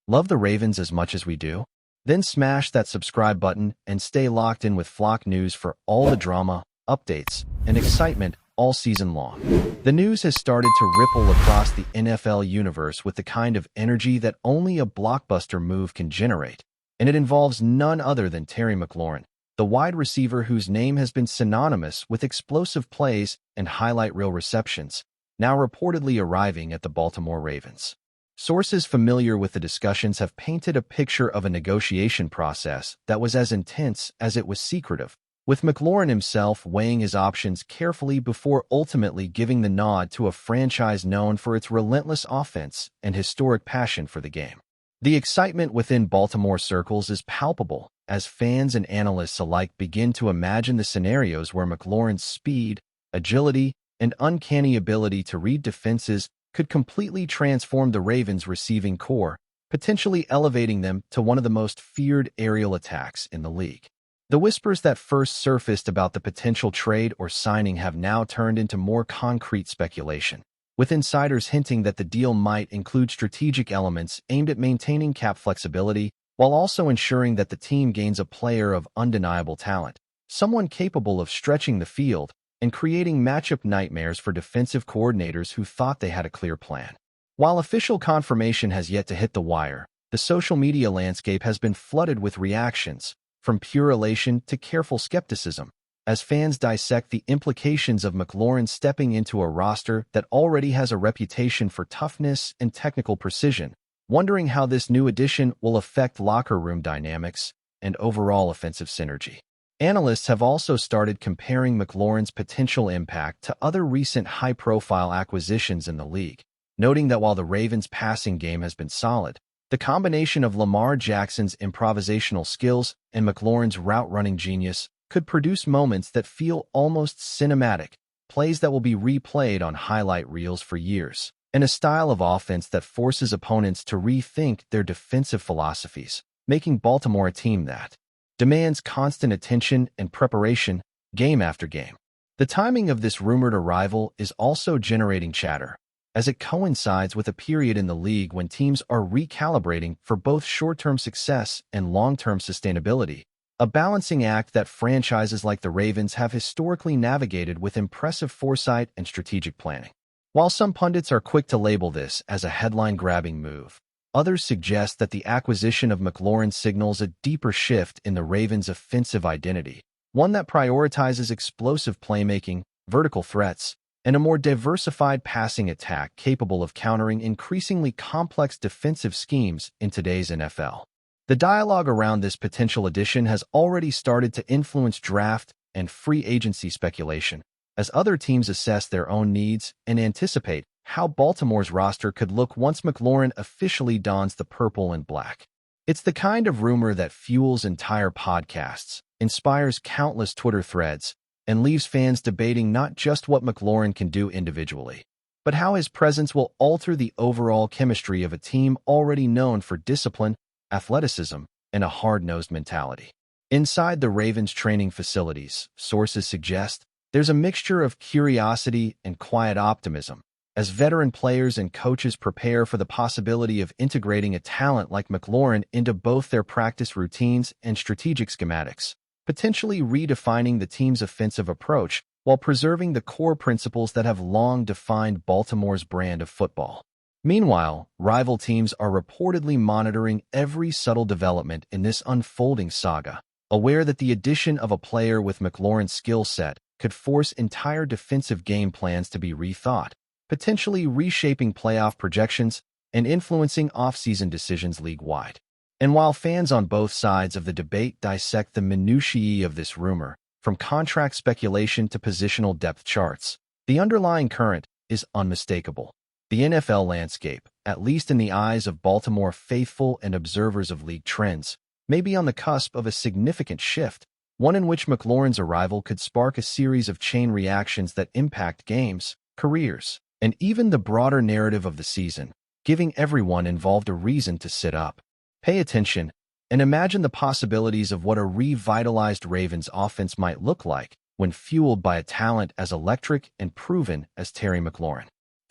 Love the Ravens as much as we do? Then smash that subscribe button and stay locked in with Flock News for all the drama, updates, and excitement all season long. The news has started to ripple across the NFL universe with the kind of energy that only a blockbuster move can generate, and it involves none other than Terry McLaurin, the wide receiver whose name has been synonymous with explosive plays and highlight reel receptions, now reportedly arriving at the Baltimore Ravens. Sources familiar with the discussions have painted a picture of a negotiation process that was as intense as it was secretive, with McLaurin himself weighing his options carefully before ultimately giving the nod to a franchise known for its relentless offense and historic passion for the game. The excitement within Baltimore circles is palpable as fans and analysts alike begin to imagine the scenarios where McLaurin's speed, agility, and uncanny ability to read defenses could completely transform the Ravens' receiving core, potentially elevating them to one of the most feared aerial attacks in the league. The whispers that first surfaced about the potential trade or signing have now turned into more concrete speculation, with insiders hinting that the deal might include strategic elements aimed at maintaining cap flexibility while also ensuring that the team gains a player of undeniable talent, someone capable of stretching the field and creating matchup nightmares for defensive coordinators who thought they had a clear plan. While official confirmation has yet to hit the wire, the social media landscape has been flooded with reactions, from pure elation to careful skepticism, as fans dissect the implications of McLaurin stepping into a roster that already has a reputation for toughness and technical precision, wondering how this new addition will affect locker room dynamics and overall offensive synergy. Analysts have also started comparing McLaurin's potential impact to other recent high-profile acquisitions in the league, noting that while the Ravens' passing game has been solid, the combination of Lamar Jackson's improvisational skills and McLaurin's route-running genius could produce moments that feel almost cinematic, plays that will be replayed on highlight reels for years, and a style of offense that forces opponents to rethink their defensive philosophies, making Baltimore a team that demands constant attention and preparation game after game. The timing of this rumored arrival is also generating chatter, as it coincides with a period in the league when teams are recalibrating for both short-term success and long-term sustainability, a balancing act that franchises like the Ravens have historically navigated with impressive foresight and strategic planning. While some pundits are quick to label this as a headline-grabbing move, others suggest that the acquisition of McLaurin signals a deeper shift in the Ravens' offensive identity, one that prioritizes explosive playmaking, vertical threats, and a more diversified passing attack capable of countering increasingly complex defensive schemes in today's NFL. The dialogue around this potential addition has already started to influence draft and free agency speculation, as other teams assess their own needs and anticipate how Baltimore's roster could look once McLaurin officially dons the purple and black. It's the kind of rumor that fuels entire podcasts, inspires countless Twitter threads, and leaves fans debating not just what McLaurin can do individually, but how his presence will alter the overall chemistry of a team already known for discipline, athleticism, and a hard-nosed mentality. Inside the Ravens training facilities, sources suggest there's a mixture of curiosity and quiet optimism, as veteran players and coaches prepare for the possibility of integrating a talent like McLaurin into both their practice routines and strategic schematics, potentially redefining the team's offensive approach while preserving the core principles that have long defined Baltimore's brand of football. Meanwhile, rival teams are reportedly monitoring every subtle development in this unfolding saga, aware that the addition of a player with McLaurin's skill set could force entire defensive game plans to be rethought, potentially reshaping playoff projections and influencing off-season decisions league-wide. And while fans on both sides of the debate dissect the minutiae of this rumor, from contract speculation to positional depth charts, the underlying current is unmistakable. The NFL landscape, at least in the eyes of Baltimore faithful and observers of league trends, may be on the cusp of a significant shift, one in which McLaurin's arrival could spark a series of chain reactions that impact games, careers, and even the broader narrative of the season, giving everyone involved a reason to sit up, pay attention, and imagine the possibilities of what a revitalized Ravens offense might look like when fueled by a talent as electric and proven as Terry McLaurin.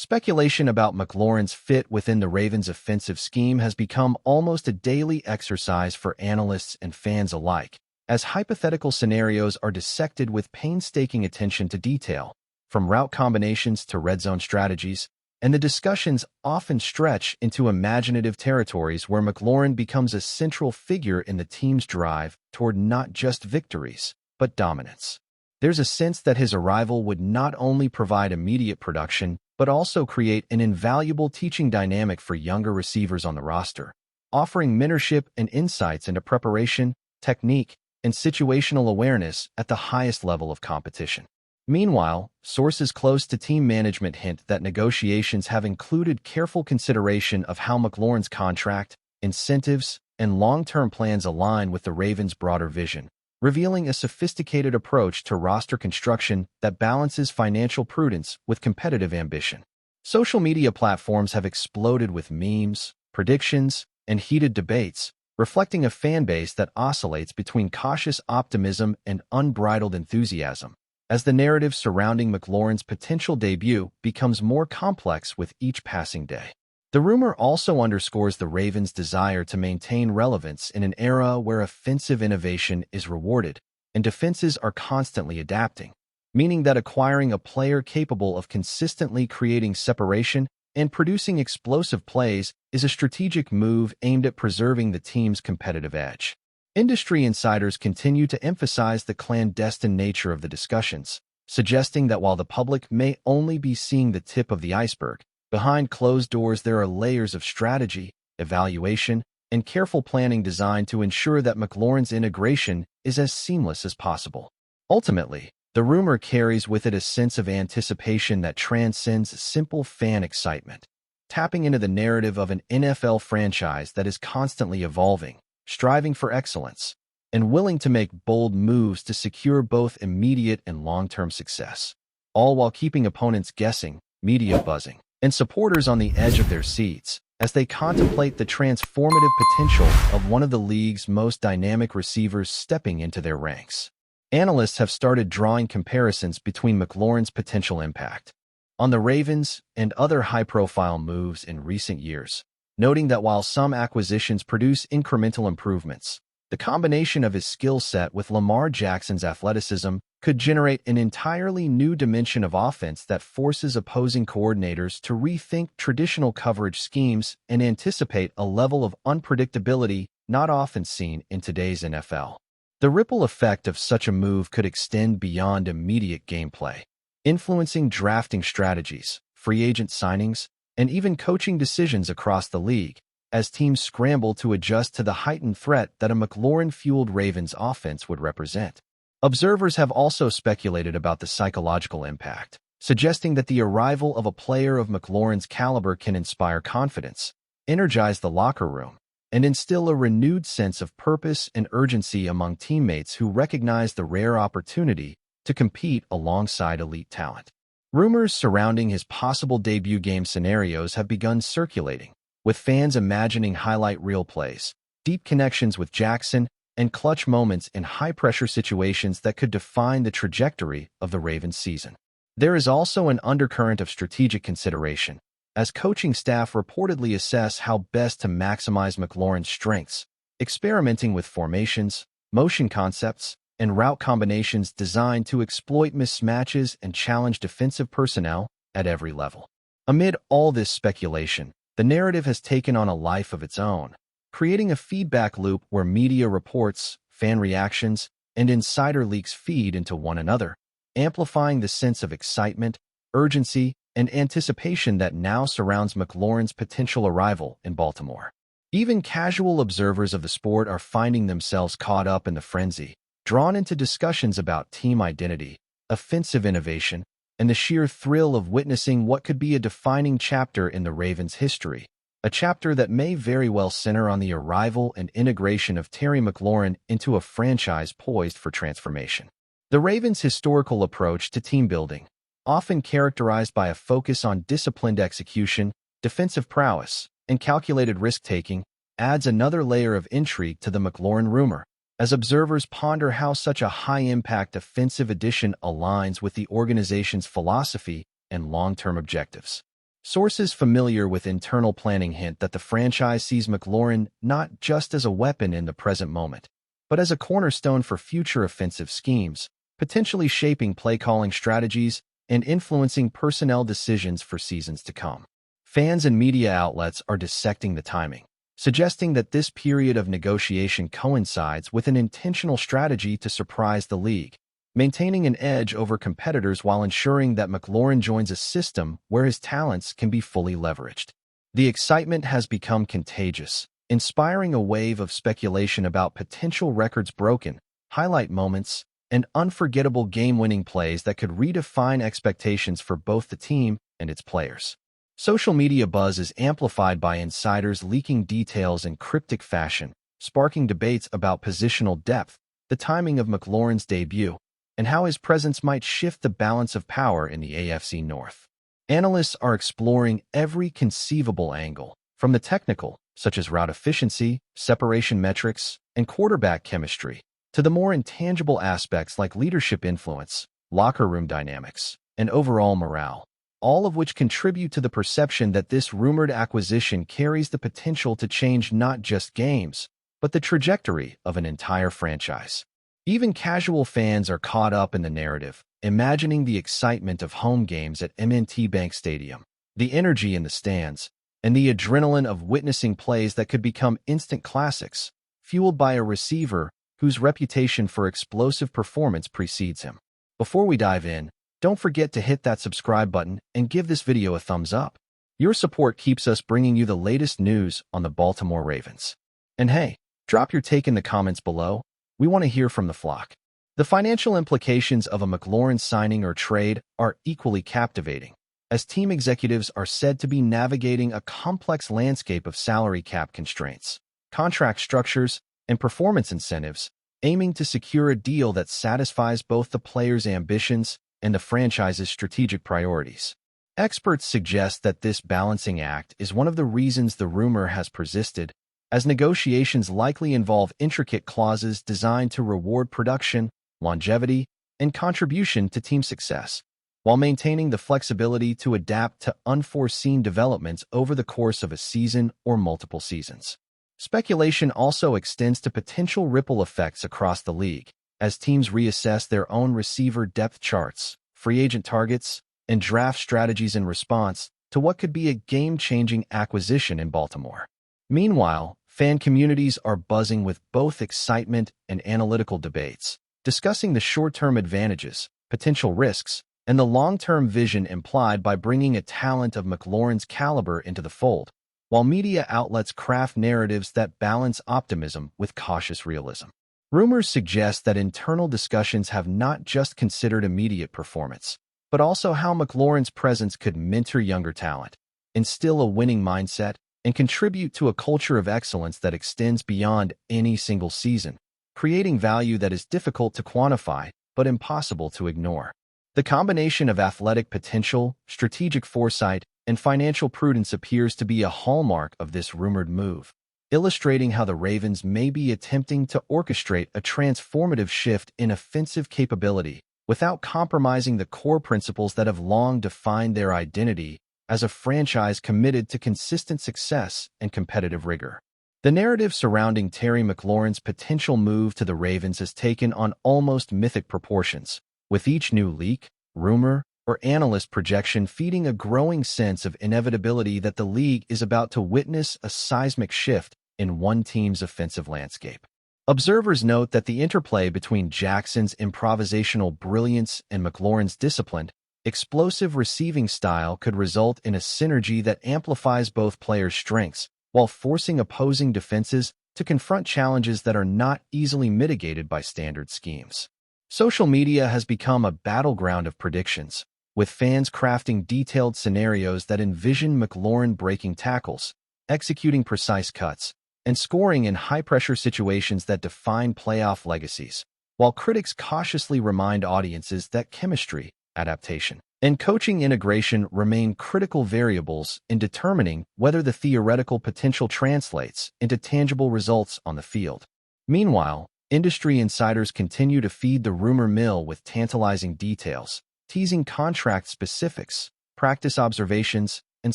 Speculation about McLaurin's fit within the Ravens' offensive scheme has become almost a daily exercise for analysts and fans alike, as hypothetical scenarios are dissected with painstaking attention to detail, from route combinations to red zone strategies, and the discussions often stretch into imaginative territories where McLaurin becomes a central figure in the team's drive toward not just victories, but dominance. There's a sense that his arrival would not only provide immediate production, but also create an invaluable teaching dynamic for younger receivers on the roster, offering mentorship and insights into preparation, technique, and situational awareness at the highest level of competition. Meanwhile, sources close to team management hint that negotiations have included careful consideration of how McLaurin's contract, incentives, and long-term plans align with the Ravens' broader vision, revealing a sophisticated approach to roster construction that balances financial prudence with competitive ambition. Social media platforms have exploded with memes, predictions, and heated debates, reflecting a fan base that oscillates between cautious optimism and unbridled enthusiasm, as the narrative surrounding McLaurin's potential debut becomes more complex with each passing day. The rumor also underscores the Ravens' desire to maintain relevance in an era where offensive innovation is rewarded and defenses are constantly adapting, meaning that acquiring a player capable of consistently creating separation and producing explosive plays is a strategic move aimed at preserving the team's competitive edge. Industry insiders continue to emphasize the clandestine nature of the discussions, suggesting that while the public may only be seeing the tip of the iceberg, behind closed doors there are layers of strategy, evaluation, and careful planning designed to ensure that McLaurin's integration is as seamless as possible. Ultimately, the rumor carries with it a sense of anticipation that transcends simple fan excitement, tapping into the narrative of an NFL franchise that is constantly evolving, striving for excellence, and willing to make bold moves to secure both immediate and long-term success, all while keeping opponents guessing, media buzzing, and supporters on the edge of their seats as they contemplate the transformative potential of one of the league's most dynamic receivers stepping into their ranks. Analysts have started drawing comparisons between McLaurin's potential impact on the Ravens and other high-profile moves in recent years, noting that while some acquisitions produce incremental improvements, the combination of his skill set with Lamar Jackson's athleticism could generate an entirely new dimension of offense that forces opposing coordinators to rethink traditional coverage schemes and anticipate a level of unpredictability not often seen in today's NFL. The ripple effect of such a move could extend beyond immediate gameplay, influencing drafting strategies, free agent signings, and even coaching decisions across the league, as teams scramble to adjust to the heightened threat that a McLaurin-fueled Ravens offense would represent. Observers have also speculated about the psychological impact, suggesting that the arrival of a player of McLaurin's caliber can inspire confidence, energize the locker room, and instill a renewed sense of purpose and urgency among teammates who recognize the rare opportunity to compete alongside elite talent. Rumors surrounding his possible debut game scenarios have begun circulating, with fans imagining highlight reel plays, deep connections with Jackson, and clutch moments in high-pressure situations that could define the trajectory of the Ravens season. There is also an undercurrent of strategic consideration, as coaching staff reportedly assess how best to maximize McLaurin's strengths, experimenting with formations, motion concepts, and route combinations designed to exploit mismatches and challenge defensive personnel at every level. Amid all this speculation, the narrative has taken on a life of its own, creating a feedback loop where media reports, fan reactions, and insider leaks feed into one another, amplifying the sense of excitement, urgency, and anticipation that now surrounds McLaurin's potential arrival in Baltimore. Even casual observers of the sport are finding themselves caught up in the frenzy, drawn into discussions about team identity, offensive innovation, and the sheer thrill of witnessing what could be a defining chapter in the Ravens' history, a chapter that may very well center on the arrival and integration of Terry McLaurin into a franchise poised for transformation. The Ravens' historical approach to team building, often characterized by a focus on disciplined execution, defensive prowess, and calculated risk-taking, adds another layer of intrigue to the McLaurin rumor, as observers ponder how such a high-impact offensive addition aligns with the organization's philosophy and long-term objectives. Sources familiar with internal planning hint that the franchise sees McLaurin not just as a weapon in the present moment, but as a cornerstone for future offensive schemes, potentially shaping play-calling strategies and influencing personnel decisions for seasons to come. Fans and media outlets are dissecting the timing, suggesting that this period of negotiation coincides with an intentional strategy to surprise the league, maintaining an edge over competitors while ensuring that McLaurin joins a system where his talents can be fully leveraged. The excitement has become contagious, inspiring a wave of speculation about potential records broken, highlight moments, and unforgettable game-winning plays that could redefine expectations for both the team and its players. Social media buzz is amplified by insiders leaking details in cryptic fashion, sparking debates about positional depth, the timing of McLaurin's debut, and how his presence might shift the balance of power in the AFC North. Analysts are exploring every conceivable angle, from the technical, such as route efficiency, separation metrics, and quarterback chemistry, to the more intangible aspects like leadership influence, locker room dynamics, and overall morale, all of which contribute to the perception that this rumored acquisition carries the potential to change not just games, but the trajectory of an entire franchise. Even casual fans are caught up in the narrative, imagining the excitement of home games at M&T Bank Stadium, the energy in the stands, and the adrenaline of witnessing plays that could become instant classics, fueled by a receiver whose reputation for explosive performance precedes him. Before we dive in, don't forget to hit that subscribe button and give this video a thumbs up. Your support keeps us bringing you the latest news on the Baltimore Ravens. And hey, drop your take in the comments below. We want to hear from the flock. The financial implications of a McLaurin signing or trade are equally captivating, as team executives are said to be navigating a complex landscape of salary cap constraints, contract structures, and performance incentives, aiming to secure a deal that satisfies both the player's ambitions and the franchise's strategic priorities. Experts suggest that this balancing act is one of the reasons the rumor has persisted, as negotiations likely involve intricate clauses designed to reward production, longevity, and contribution to team success, while maintaining the flexibility to adapt to unforeseen developments over the course of a season or multiple seasons. Speculation also extends to potential ripple effects across the league, as teams reassess their own receiver depth charts, free agent targets, and draft strategies in response to what could be a game-changing acquisition in Baltimore. Meanwhile, fan communities are buzzing with both excitement and analytical debates, discussing the short-term advantages, potential risks, and the long-term vision implied by bringing a talent of McLaurin's caliber into the fold, while media outlets craft narratives that balance optimism with cautious realism. Rumors suggest that internal discussions have not just considered immediate performance, but also how McLaurin's presence could mentor younger talent, instill a winning mindset, and contribute to a culture of excellence that extends beyond any single season, creating value that is difficult to quantify but impossible to ignore. The combination of athletic potential, strategic foresight, and financial prudence appears to be a hallmark of this rumored move, illustrating how the Ravens may be attempting to orchestrate a transformative shift in offensive capability without compromising the core principles that have long defined their identity as a franchise committed to consistent success and competitive rigor. The narrative surrounding Terry McLaurin's potential move to the Ravens has taken on almost mythic proportions, with each new leak, rumor, or analyst projection feeding a growing sense of inevitability that the league is about to witness a seismic shift in one team's offensive landscape. Observers note that the interplay between Jackson's improvisational brilliance and McLaurin's disciplined, explosive receiving style could result in a synergy that amplifies both players' strengths, while forcing opposing defenses to confront challenges that are not easily mitigated by standard schemes. Social media has become a battleground of predictions, with fans crafting detailed scenarios that envision McLaurin breaking tackles, executing precise cuts, and scoring in high-pressure situations that define playoff legacies, while critics cautiously remind audiences that chemistry, adaptation, and coaching integration remain critical variables in determining whether the theoretical potential translates into tangible results on the field. Meanwhile, industry insiders continue to feed the rumor mill with tantalizing details, teasing contract specifics, practice observations, and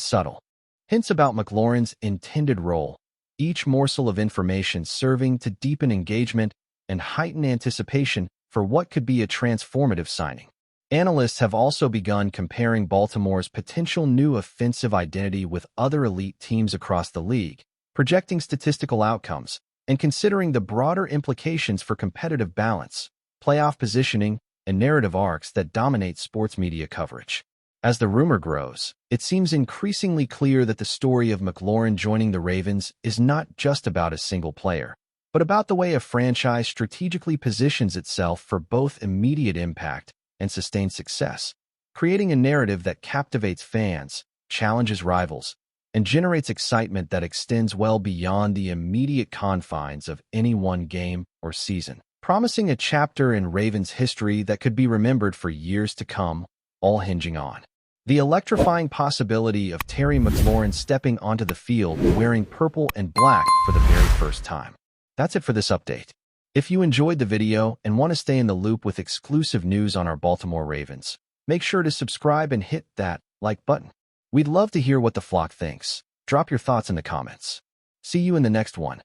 subtle. Hints about McLaurin's intended role, each morsel of information serving to deepen engagement and heighten anticipation for what could be a transformative signing. Analysts have also begun comparing Baltimore's potential new offensive identity with other elite teams across the league, projecting statistical outcomes, and considering the broader implications for competitive balance, playoff positioning, and narrative arcs that dominate sports media coverage. As the rumor grows, it seems increasingly clear that the story of McLaurin joining the Ravens is not just about a single player, but about the way a franchise strategically positions itself for both immediate impact and sustained success, creating a narrative that captivates fans, challenges rivals, and generates excitement that extends well beyond the immediate confines of any one game or season, promising a chapter in Ravens history that could be remembered for years to come, all hinging on the electrifying possibility of Terry McLaurin stepping onto the field wearing purple and black for the very first time. That's it for this update. If you enjoyed the video and want to stay in the loop with exclusive news on our Baltimore Ravens, make sure to subscribe and hit that like button. We'd love to hear what the flock thinks. Drop your thoughts in the comments. See you in the next one.